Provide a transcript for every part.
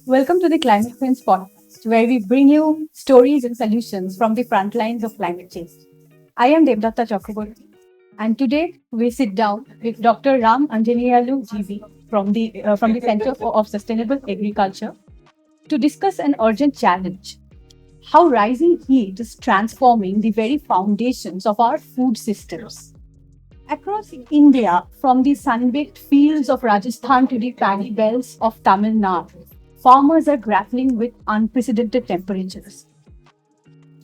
Welcome to the Climate Friends podcast, where we bring you stories and solutions from the front lines of climate change. I am Debdatta Chakraborty, and today we sit down with Dr. Ramanjaneyulu GV from the Center of Sustainable Agriculture to discuss an urgent challenge: how rising heat is transforming the very foundations of our food systems. Across India, from the sun-baked fields of Rajasthan to the paddy belts of Tamil Nadu, farmers are grappling with unprecedented temperatures.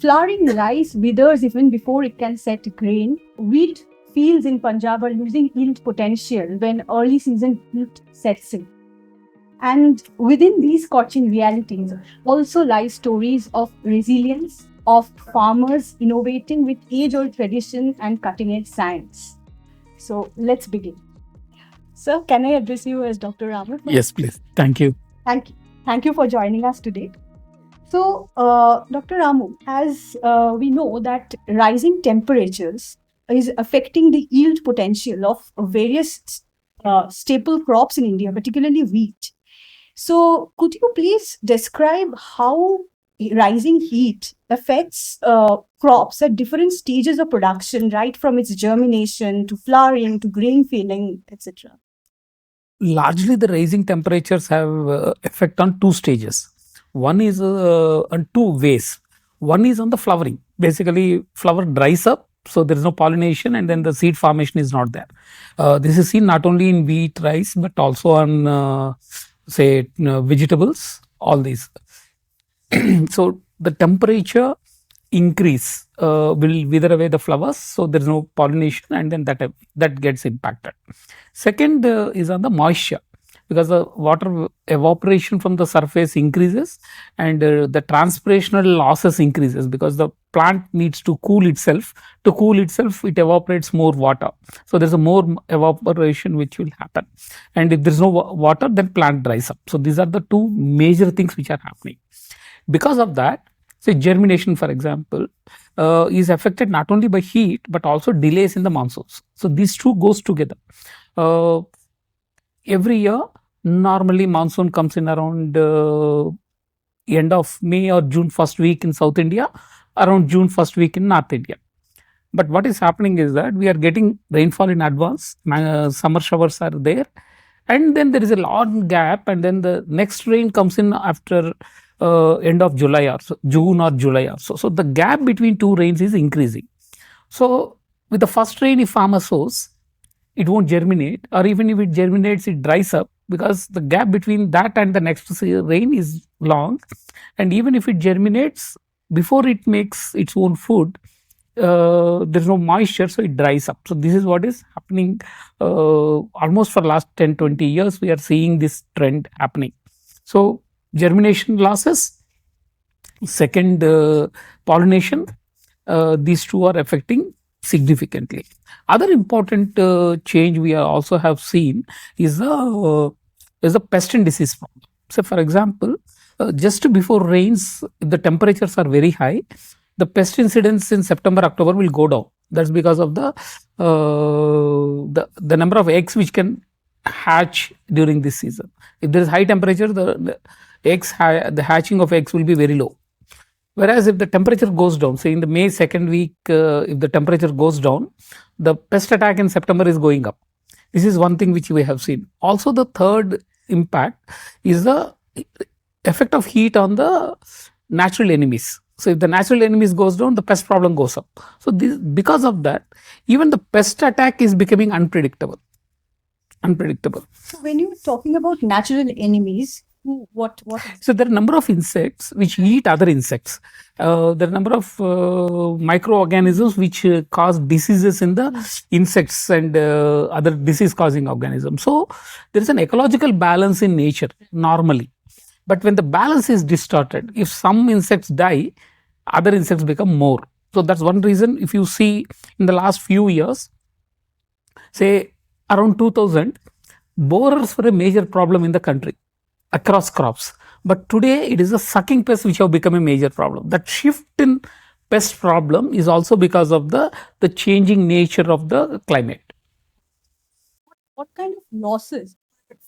Flowering rice withers even before it can set grain. Wheat fields in Punjab are losing yield potential when early season heat sets in. And within these scorching realities also lie stories of resilience, of farmers innovating with age old tradition and cutting edge science. So let's begin. Sir, can I address you as Dr. Raman? Yes, please. Thank you. Thank you. Thank you for joining us today. So, Dr. Ramu, as we know that rising temperatures is affecting the yield potential of various staple crops in India, particularly wheat. So, could you please describe how rising heat affects crops at different stages of production, right from its germination to flowering to grain filling, etc.? Largely, the rising temperatures have effect on two stages. One is on two ways. One is on the flowering. Basically, flower dries up, so there is no pollination, and then the seed formation is not there. This is seen not only in wheat, rice, but also on say vegetables. All these. So the temperature increase will wither away the flowers, so there is no pollination, and then that gets impacted. Second is on the moisture, because the water evaporation from the surface increases, and the transpirational losses increases, because the plant needs to cool itself. To cool itself, it evaporates more water, so there's a more evaporation which will happen, and if there's no water, then plant dries up. So these are the two major things which are happening. Because of that, say germination, for example, is affected not only by heat but also delays in the monsoons. So these two goes together. Every year, normally monsoon comes in around end of May or June first week in South India, around June first week in North India. But what is happening is that we are getting rainfall in advance, summer showers are there, and then there is a long gap, and then the next rain comes in after end of July or so, June or July or so. So the gap between two rains is increasing. So with the first rain, if farmer sows, it won't germinate, or even if it germinates, it dries up, because the gap between that and the next rain is long. And even if it germinates, before it makes its own food, there's no moisture, so it dries up. So this is what is happening almost for last 10-20 years. We are seeing this trend happening. So germination losses, second pollination, these two are affecting significantly. Other important change we also have seen is the pest and disease problem. So for example, just before rains, if the temperatures are very high, the pest incidence in September, October will go down. That's because of the number of eggs which can hatch during this season. If there is high temperature, the hatching of eggs will be very low. Whereas if the temperature goes down, say in the May second week, if the temperature goes down, the pest attack in September is going up. This is one thing which we have seen. Also, the third impact is the effect of heat on the natural enemies. So if the natural enemies goes down, the pest problem goes up. So because of that, even the pest attack is becoming unpredictable. So when you're talking about natural enemies, what? So there are a number of insects which eat other insects. There are a number of microorganisms which cause diseases in the insects and other disease-causing organisms. So there is an ecological balance in nature normally. But when the balance is distorted, if some insects die, other insects become more. So that's one reason. If you see in the last few years, say around 2000, borers were a major problem in the country across crops. But today it is the sucking pests which have become a major problem. That shift in pest problem is also because of the changing nature of the climate. What kind of losses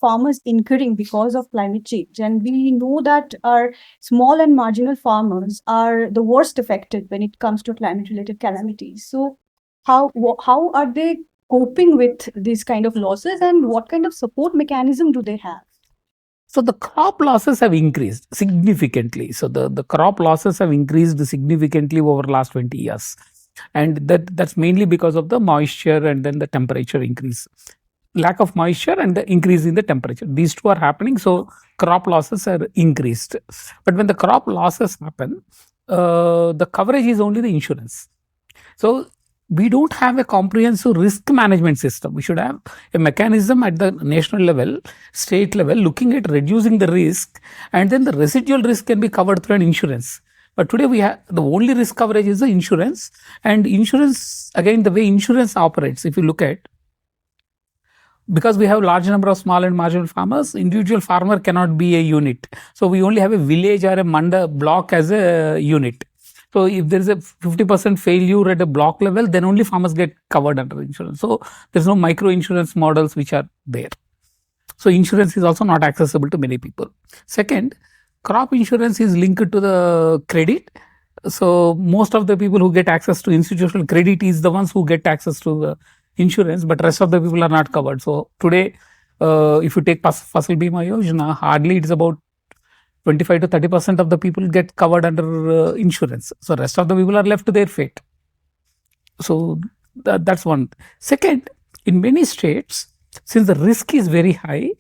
farmers incurring because of climate change? And we know that our small and marginal farmers are the worst affected when it comes to climate-related calamities. So, how are they coping with these kind of losses, and what kind of support mechanism do they have? So the crop losses have increased significantly. So the crop losses have increased significantly over last 20 years. And that's mainly because of the moisture and then the temperature increase. Lack of moisture and the increase in the temperature. These two are happening. So crop losses are increased. But when the crop losses happen, the coverage is only the insurance. So we don't have a comprehensive risk management system. We should have a mechanism at the national level, state level, looking at reducing the risk, and then the residual risk can be covered through an insurance. But today we have the only risk coverage is the insurance, and insurance, again, the way insurance operates, if you look at, because we have large number of small and marginal farmers, individual farmer cannot be a unit. So we only have a village or a manda block as a unit. So if there is a 50% failure at a block level, then only farmers get covered under insurance. So there's no micro insurance models which are there. So insurance is also not accessible to many people. Second, crop insurance is linked to the credit. So most of the people who get access to institutional credit is the ones who get access to the insurance, but rest of the people are not covered. So today, if you take Fasal Bima Yojana, hardly it's about 25 to 30% of the people get covered under insurance. So rest of the people are left to their fate. So that's one. Second, in many states, since the risk is very high,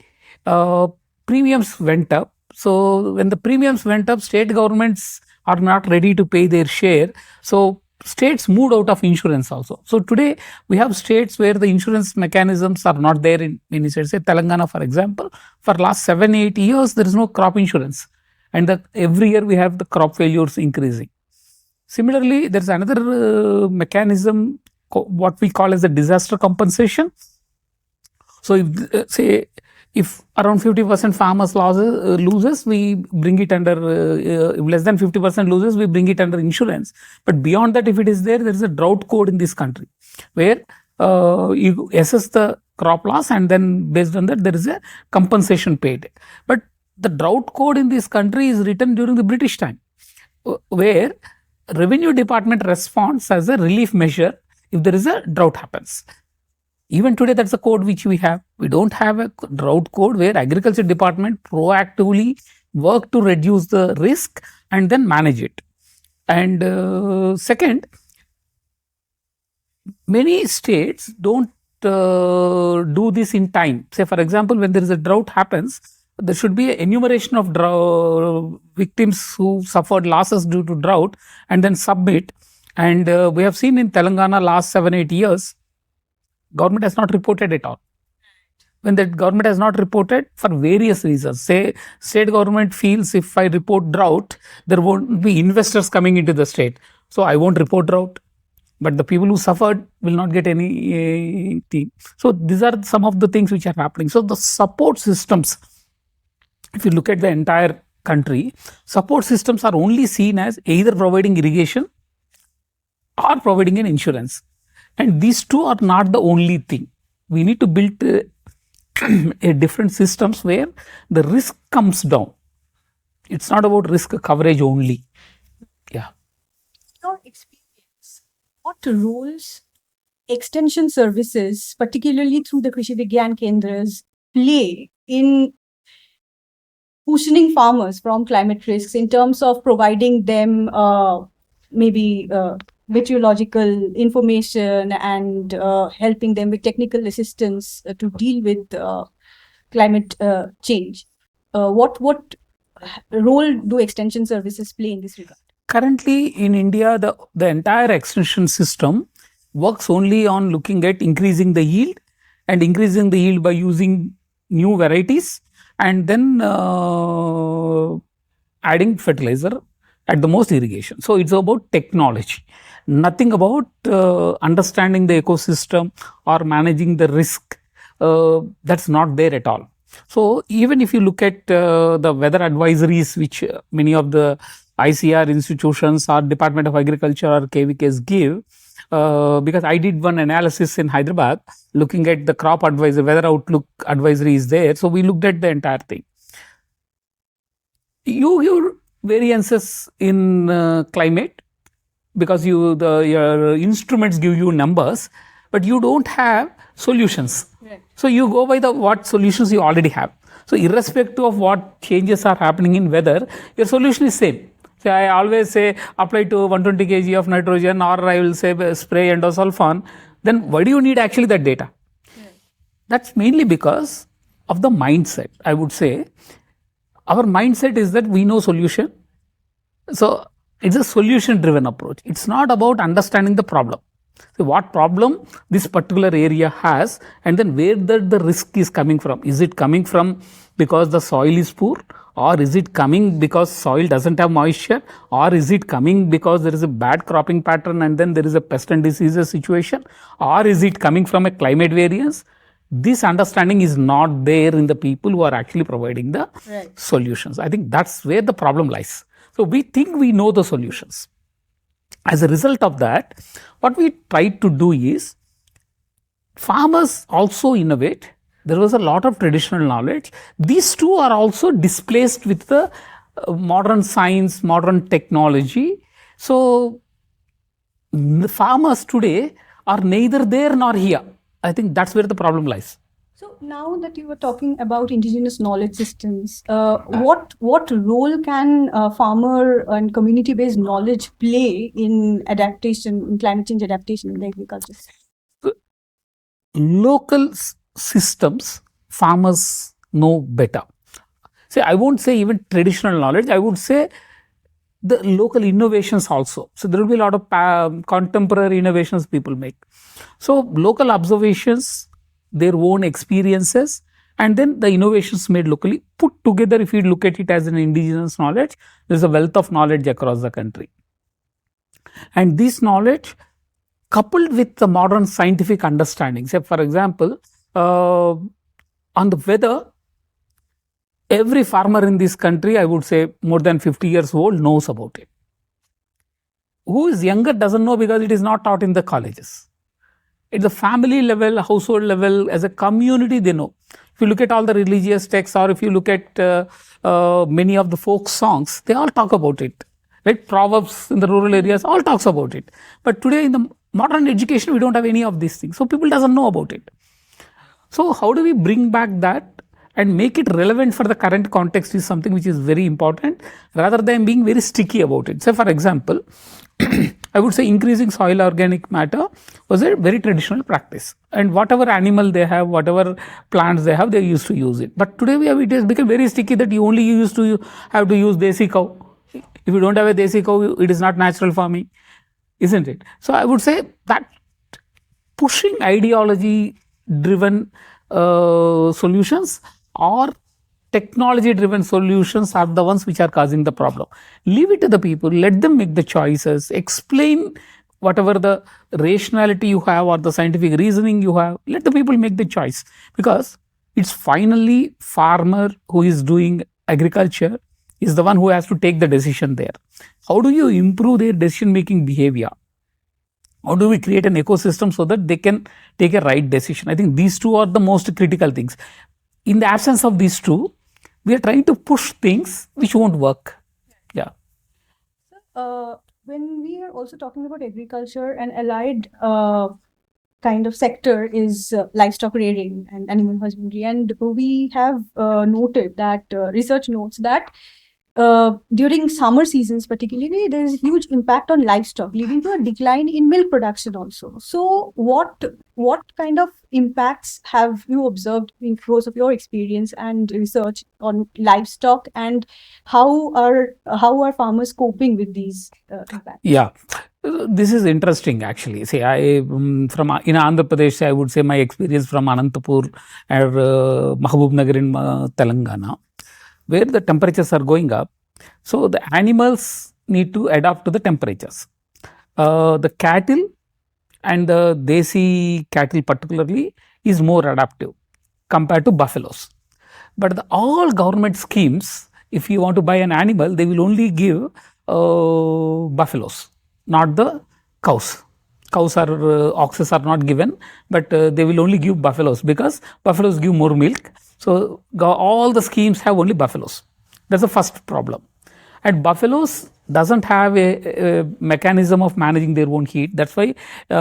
premiums went up. So when the premiums went up, state governments are not ready to pay their share. So states moved out of insurance also. So today we have states where the insurance mechanisms are not there in many states. Say Telangana, for example, for last 7-8 years, there is no crop insurance. And every year we have the crop failures increasing. Similarly, there is another mechanism, what we call as a disaster compensation. So if say if around 50% farmers loses, we bring it under, if less than 50% loses, we bring it under insurance. But beyond that, if it is there is a drought code in this country where you assess the crop loss and then based on that there is a compensation paid. But the drought code in this country is written during the British time, where revenue department responds as a relief measure if there is a drought happens. Even today, that's a code which we have. We don't have a drought code where agriculture department proactively work to reduce the risk and then manage it. And second, many states don't do this in time. Say, for example, when there is a drought happens, there should be an enumeration of victims who suffered losses due to drought and then submit. And we have seen in Telangana last 7-8 years, government has not reported at all. When the government has not reported for various reasons, say state government feels if I report drought, there won't be investors coming into the state. So I won't report drought. But the people who suffered will not get anything. So these are some of the things which are happening. So the support systems, if you look at the entire country, support systems are only seen as either providing irrigation or providing an insurance. And these two are not the only thing. We need to build a different systems where the risk comes down. It's not about risk coverage only. Yeah. Your experience, what roles extension services, particularly through the Krishi Vigyan Kendras, play in cushioning farmers from climate risks in terms of providing them maybe meteorological information and helping them with technical assistance to deal with climate change? What role do extension services play in this regard? Currently in India, the entire extension system works only on looking at increasing the yield and increasing the yield by using new varieties and then adding fertilizer, at the most irrigation. So it's about technology, nothing about understanding the ecosystem or managing the risk. That's not there at all. So even if you look at the weather advisories which many of the ICR institutions or Department of Agriculture or KVKs give, because I did one analysis in Hyderabad looking at the crop advisory, weather outlook advisory is there. So we looked at the entire thing. Your variances in climate, because your instruments give you numbers, but you don't have solutions. Right. So you go by what solutions you already have. So irrespective of what changes are happening in weather, your solution is same. So I always say apply to 120 kg of nitrogen, or I will say spray endosulfan. Then why do you need actually that data? Right. That's mainly because of the mindset. I would say our mindset is that we know solution. So it's a solution driven approach. It's not about understanding the problem. So what problem this particular area has, and then where the risk is coming from. Is it coming from because the soil is poor, or is it coming because soil doesn't have moisture, or is it coming because there is a bad cropping pattern and then there is a pest and diseases situation, or is it coming from a climate variance? This understanding is not there in the people who are actually providing the solutions. I think that's where the problem lies. So we think we know the solutions. As a result of that, what we tried to do is, farmers also innovate. There was a lot of traditional knowledge. These two are also displaced with the modern science, modern technology. So the farmers today are neither there nor here. I think that's where the problem lies. So now that you were talking about indigenous knowledge systems, what role can farmer and community-based knowledge play in adaptation, in climate change adaptation in the agriculture? Local systems, farmers know better. See, I won't say even traditional knowledge, I would say the local innovations also. So there will be a lot of contemporary innovations people make. So local observations, their own experiences, and then the innovations made locally put together. If you look at it as an indigenous knowledge, there is a wealth of knowledge across the country. And this knowledge coupled with the modern scientific understanding. Say, for example, on the weather, every farmer in this country, I would say more than 50 years old, knows about it. Who is younger doesn't know because it is not taught in the colleges. At the family level, household level, as a community, they know. If you look at all the religious texts, or if you look at many of the folk songs, they all talk about it. Right? Proverbs in the rural areas, all talks about it. But today in the modern education, we don't have any of these things. So people doesn't know about it. So how do we bring back that and make it relevant for the current context is something which is very important, rather than being very sticky about it. Say, for example, I would say increasing soil organic matter was a very traditional practice, and whatever animal they have, whatever plants they have, they used to use it. But today it has become very sticky that you only used to have to use desi cow. If you don't have a desi cow, it is not natural farming, isn't it? So I would say that pushing ideology driven solutions or technology driven solutions are the ones which are causing the problem. Leave it to the people, let them make the choices, explain whatever the rationality you have or the scientific reasoning you have, let the people make the choice, because it's finally farmer who is doing agriculture is the one who has to take the decision there. How do you improve their decision making behavior? How do we create an ecosystem so that they can take a right decision? I think these two are the most critical things. In the absence of these two, we are trying to push things which won't work. Yeah. When we are also talking about agriculture, and allied kind of sector is livestock rearing and animal husbandry, and we have noted that research notes that during summer seasons particularly, there is a huge impact on livestock, leading to a decline in milk production also. So what kind of impacts have you observed in course of your experience and research on livestock, and how are farmers coping with these impacts? Yeah, this is interesting actually. See, I from in Andhra Pradesh, I would say my experience from Anantapur or Mahabubnagar in Telangana, where the temperatures are going up. So the animals need to adapt to the temperatures. The cattle and the desi cattle particularly is more adaptive compared to buffaloes. But all government schemes, if you want to buy an animal, they will only give buffaloes, not the cows. cows or oxes are not given, but they will only give buffaloes because buffaloes give more milk. So all the schemes have only buffaloes. That's the first problem. And buffaloes doesn't have a mechanism of managing their own heat. That's why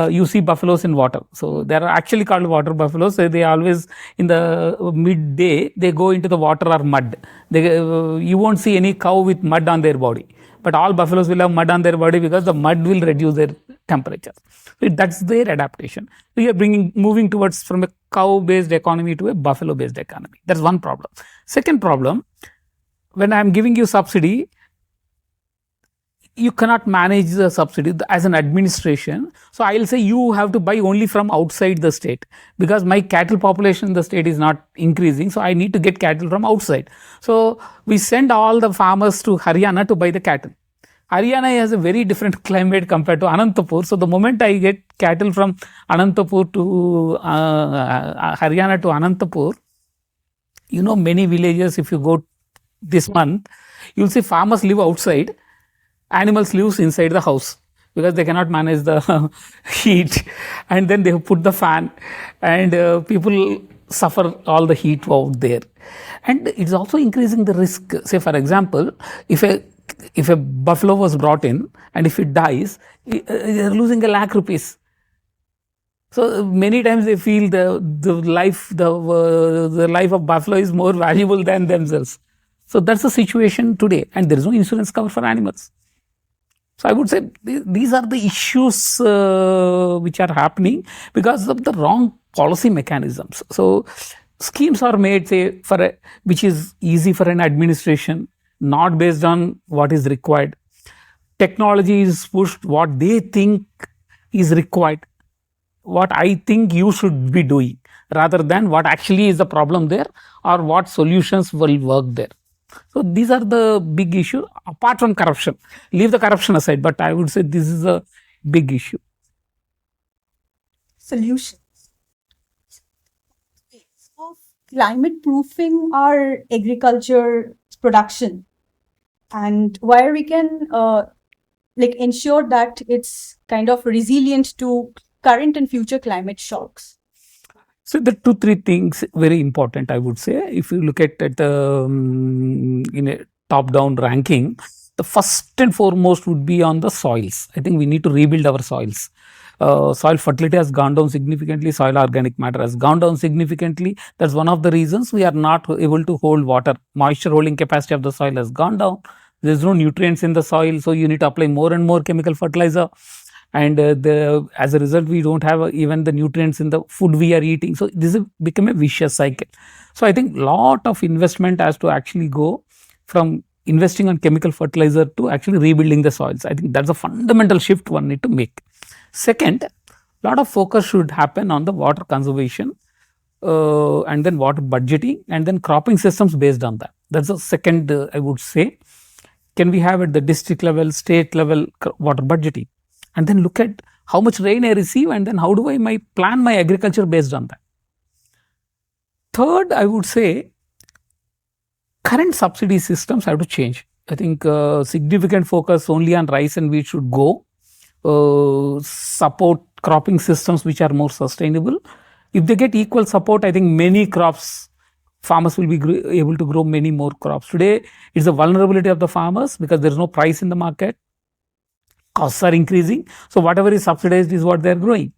you see buffaloes in water. So they are actually called water buffaloes. So they always in the midday they go into the water or mud. You won't see any cow with mud on their body, but all buffaloes will have mud on their body because the mud will reduce their temperature. So that's their adaptation. So you are moving towards from a cow-based economy to a buffalo-based economy. That's one problem. Second problem, when I am giving you subsidy, you cannot manage the subsidy as an administration. So I'll say you have to buy only from outside the state because my cattle population in the state is not increasing. So I need to get cattle from outside. So we send all the farmers to Haryana to buy the cattle. Haryana has a very different climate compared to Anantapur. So the moment I get cattle from Anantapur to Haryana to Anantapur, many villages, if you go this month, you'll see farmers live outside. Animals live inside the house because they cannot manage the heat, and then they put the fan, and people suffer all the heat out there. And it's also increasing the risk. Say, for example, if a buffalo was brought in and if it dies, they're losing ₹1 lakh. So many times they feel the life of buffalo is more valuable than themselves. So that's the situation today, and there is no insurance cover for animals. So I would say these are the issues which are happening because of the wrong policy mechanisms. So schemes are made, say, which is easy for an administration, not based on what is required. Technology is pushed what they think is required, what I think you should be doing, rather than what actually is the problem there or what solutions will work there. So these are the big issue apart from corruption. Leave the corruption aside, but I would say this is a big issue. Solutions of climate proofing our agriculture production and where we can ensure that it's kind of resilient to current and future climate shocks. So the 2-3 things very important, I would say. If you look at in a top-down ranking, the first and foremost would be on the soils. I think we need to rebuild our soils. Soil fertility has gone down significantly. Soil organic matter has gone down significantly. That's one of the reasons we are not able to hold water. Moisture holding capacity of the soil has gone down. There's no nutrients in the soil, so you need to apply more and more chemical fertilizer. And as a result, we don't have even the nutrients in the food we are eating. So this has become a vicious cycle. So I think a lot of investment has to actually go from investing on chemical fertilizer to actually rebuilding the soils. I think that's a fundamental shift one need to make. Second, a lot of focus should happen on the water conservation and then water budgeting and then cropping systems based on that. That's the second, I would say. Can we have at the district level, state level water budgeting? And then look at how much rain I receive and then how do I plan my agriculture based on that. Third, I would say current subsidy systems have to change. I think significant focus only on rice and wheat should go. Support cropping systems which are more sustainable. If they get equal support, I think many crops, farmers will be able to grow many more crops. Today, it's the vulnerability of the farmers because there is no price in the market. Costs are increasing. So whatever is subsidized is what they are growing.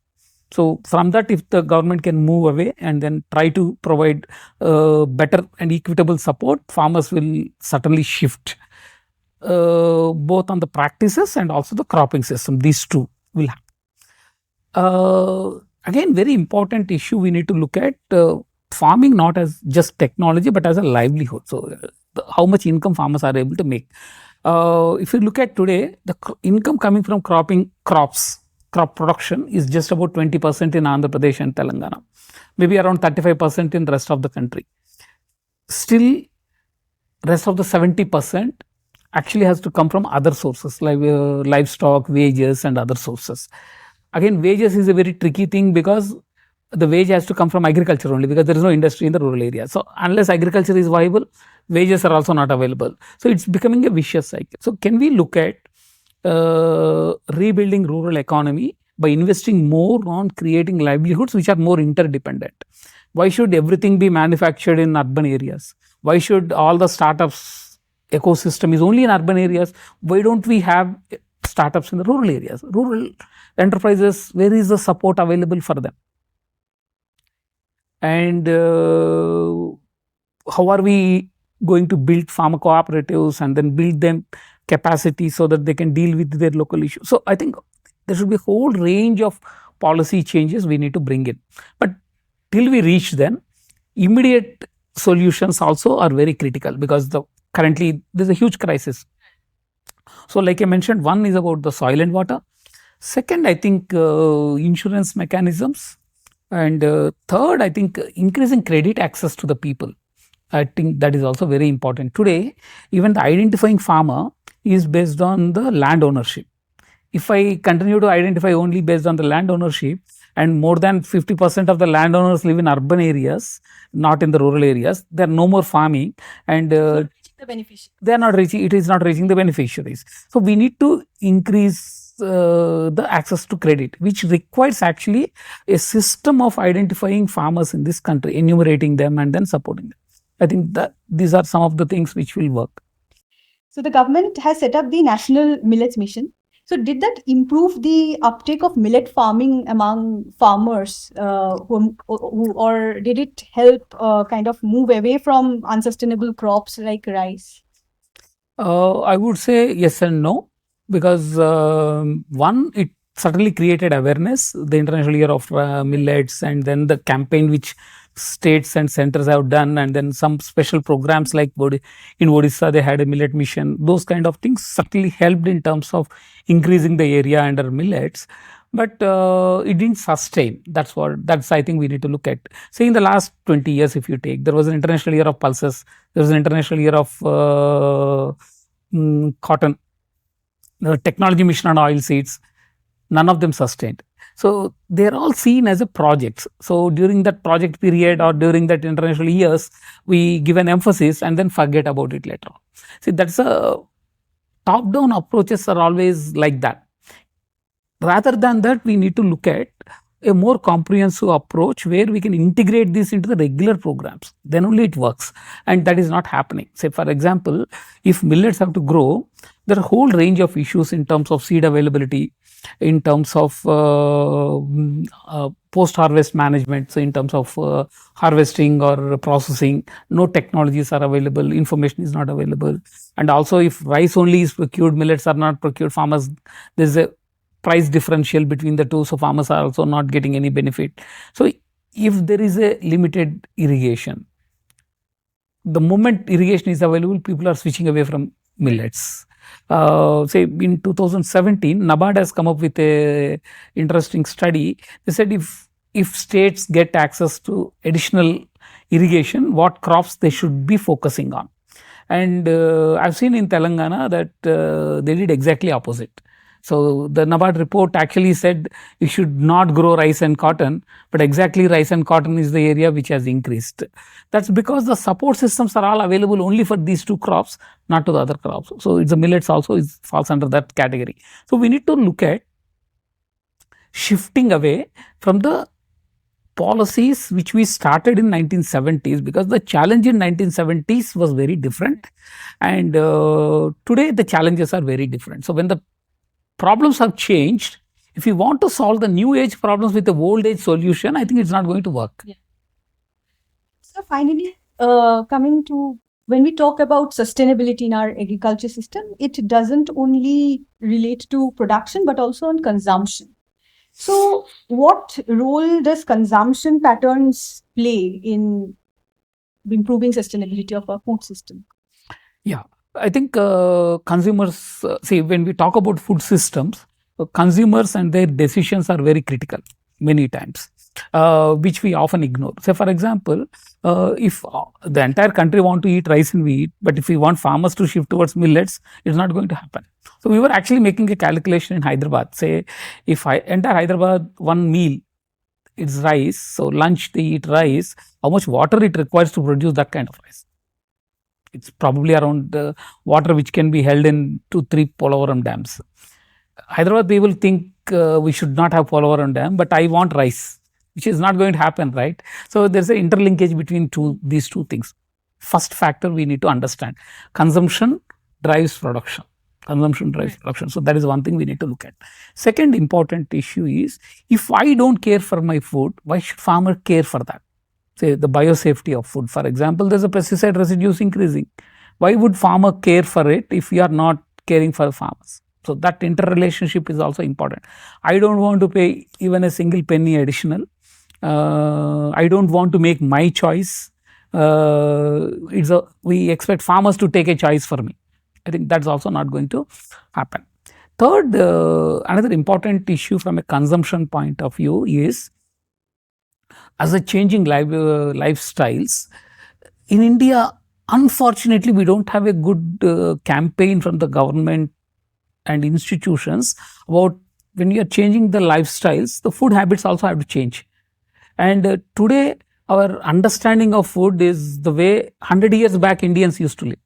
So from that, if the government can move away and then try to provide better and equitable support, farmers will certainly shift both on the practices and also the cropping system. These two will happen. Again, very important issue we need to look at farming not as just technology but as a livelihood. So how much income farmers are able to make. If you look at today, the income coming from crop production is just about 20% in Andhra Pradesh and Telangana, maybe around 35% in the rest of the country. Still, rest of the 70% actually has to come from other sources like livestock, wages and other sources. Again, wages is a very tricky thing because the wage has to come from agriculture only because there is no industry in the rural area. So unless agriculture is viable, wages are also not available. So it's becoming a vicious cycle. So can we look at rebuilding rural economy by investing more on creating livelihoods which are more interdependent. Why should everything be manufactured in urban areas? Why should all the startups ecosystem is only in urban areas? Why don't we have startups in the rural areas? Rural enterprises, where is the support available for them? And how are we going to build farmer cooperatives and then build them capacity so that they can deal with their local issues? So I think there should be a whole range of policy changes we need to bring in. But till we reach then, immediate solutions also are very critical, because currently there's a huge crisis. So like I mentioned, one is about the soil and water. Second, I think insurance mechanisms. And third, I think increasing credit access to the people. I think that is also very important. Today, even the identifying farmer is based on the land ownership. If I continue to identify only based on the land ownership, and more than 50% of the landowners live in urban areas, not in the rural areas, there are no more farming, and The beneficiary. they are not reaching, it is not reaching the beneficiaries. So we need to increase the access to credit, which requires actually a system of identifying farmers in this country, enumerating them and then supporting them. I think that these are some of the things which will work. So the government has set up the National Millets Mission. So did that improve the uptake of millet farming among farmers, or did it help kind of move away from unsustainable crops like rice? I would say yes and no, because one, it certainly created awareness, the International Year of Millets, and then the campaign which states and centers have done, and then some special programs like in Odisha they had a millet mission. Those kind of things certainly helped in terms of increasing the area under millets, but it didn't sustain. That's I think we need to look at. Say in the last 20 years, if you take, there was an International Year of Pulses, there was an International Year of cotton, the technology mission on oil seeds. None of them sustained. So they're all seen as a projects. So during that project period or during that international years, we give an emphasis and then forget about it later on. See, that's a top-down approaches are always like that. Rather than that, we need to look at a more comprehensive approach where we can integrate this into the regular programs. Then only it works, and that is not happening. Say for example, if millets have to grow, there are a whole range of issues in terms of seed availability, in terms of post-harvest management, so in terms of harvesting or processing, no technologies are available, information is not available. And also if rice only is procured, millets are not procured, farmers, there is a price differential between the two, so farmers are also not getting any benefit. So if there is a limited irrigation, the moment irrigation is available, people are switching away from millets. Say in 2017, NABARD has come up with a interesting study. They said if states get access to additional irrigation, what crops they should be focusing on. And I've seen in Telangana that they did exactly opposite. So the NABARD report actually said you should not grow rice and cotton, but exactly rice and cotton is the area which has increased. That's because the support systems are all available only for these two crops, not to the other crops. So it's the millets also falls under that category. So we need to look at shifting away from the policies which we started in 1970s, because the challenge in 1970s was very different, and today the challenges are very different. So when the problems have changed, if you want to solve the new age problems with the old age solution, I think it's not going to work. Yeah. So finally, coming to when we talk about sustainability in our agriculture system, it doesn't only relate to production but also on consumption. So what role does consumption patterns play in improving sustainability of our food system? Yeah, I think consumers, see, when we talk about food systems, consumers and their decisions are very critical many times, which we often ignore. Say, for example, if the entire country want to eat rice and wheat, but if we want farmers to shift towards millets, it's not going to happen. So we were actually making a calculation in Hyderabad. Say, if entire Hyderabad, one meal, it's rice, so lunch they eat rice, how much water it requires to produce that kind of rice? It's probably around water which can be held in 2-3 Polavaram dams. Hyderabad people think we should not have polymer dam, but I want rice, which is not going to happen, right? So there's an interlinkage between these two things. First factor we need to understand: consumption drives production. Consumption drives production. So that is one thing we need to look at. Second important issue is, if I don't care for my food, why should farmer care for that? Say the biosafety of food, for example, there's a pesticide residues increasing. Why would farmer care for it if we are not caring for farmers? So that interrelationship is also important. I don't want to pay even a single penny additional. I don't want to make my choice. We expect farmers to take a choice for me. I think that's also not going to happen. Third, another important issue from a consumption point of view is, as a changing lifestyles in India, unfortunately, we don't have a good campaign from the government and institutions about when you are changing the lifestyles, the food habits also have to change. And today, our understanding of food is the way 100 years back Indians used to live.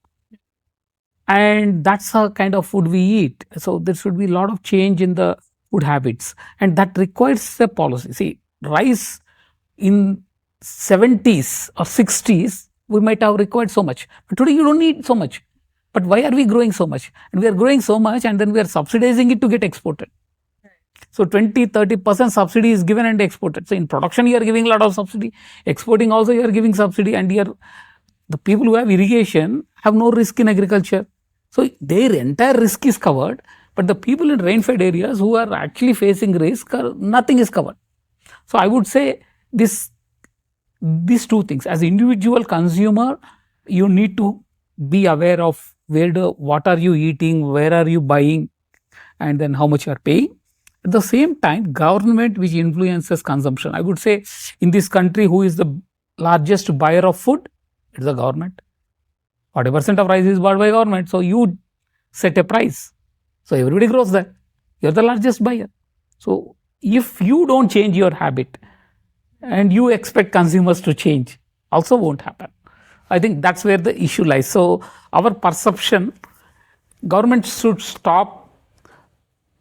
And that's the kind of food we eat. So there should be a lot of change in the food habits, and that requires a policy. See, rice in 70s or 60s, we might have required so much. But today you don't need so much. But why are we growing so much? And we are growing so much, and then we are subsidizing it to get exported. So 20-30% subsidy is given and exported. So in production, you are giving a lot of subsidy. Exporting also, you are giving subsidy. And the people who have irrigation have no risk in agriculture. So their entire risk is covered. But the people in rain-fed areas who are actually facing risk, nothing is covered. So I would say these two things. As individual consumer, you need to be aware of what are you eating, where are you buying, and then how much you are paying. At the same time, government, which influences consumption. I would say in this country, who is the largest buyer of food? It's the government. 40% of rice is bought by government. So you set a price. So everybody grows that. You're the largest buyer. So if you don't change your habit and you expect consumers to change, also won't happen. I think that's where the issue lies. So our perception, government should stop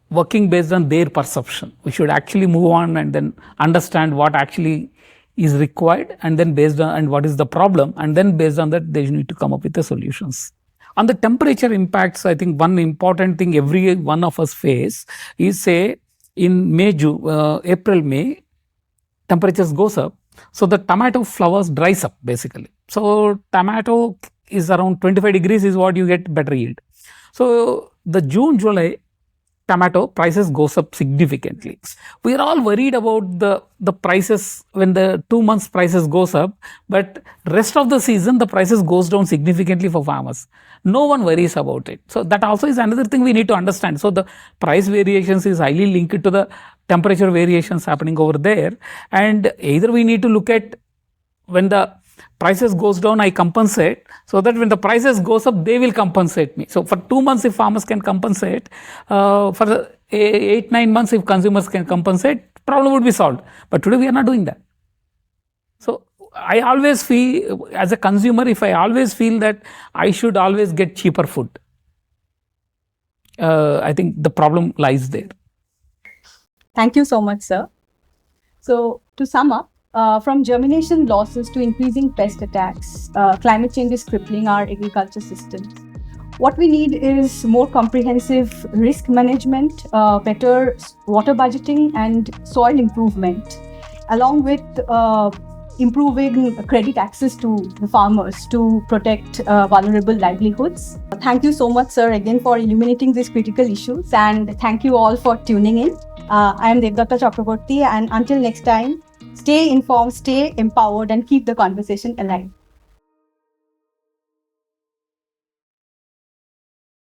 working based on their perception. We should actually move on and then understand what actually is required, and then based on and what is the problem, and then based on that they need to come up with the solutions. On the temperature impacts, I think one important thing every one of us face is, say, in April, May, temperatures goes up. So the tomato flowers dries up basically. So tomato is around 25 degrees is what you get better yield. So the June, July, tomato prices goes up significantly. We are all worried about the prices when the 2 months prices goes up, but rest of the season the prices goes down significantly for farmers. No one worries about it. So that also is another thing we need to understand. So the price variations is highly linked to the temperature variations happening over there, and either we need to look at when the prices goes down, I compensate, so that when the prices goes up, they will compensate me. So for 2 months, if farmers can compensate, for 8-9 months, if consumers can compensate, problem would be solved. But today we are not doing that. So I always feel, as a consumer, if I always feel that I should always get cheaper food, I think the problem lies there. Thank you so much, sir. So to sum up, from germination losses to increasing pest attacks, climate change is crippling our agriculture systems. What we need is more comprehensive risk management, better water budgeting and soil improvement, along with improving credit access to the farmers to protect vulnerable livelihoods. Thank you so much, sir, again for illuminating these critical issues, and thank you all for tuning in. I am Debdatta Chakraborty, and until next time, stay informed, stay empowered, and keep the conversation alive.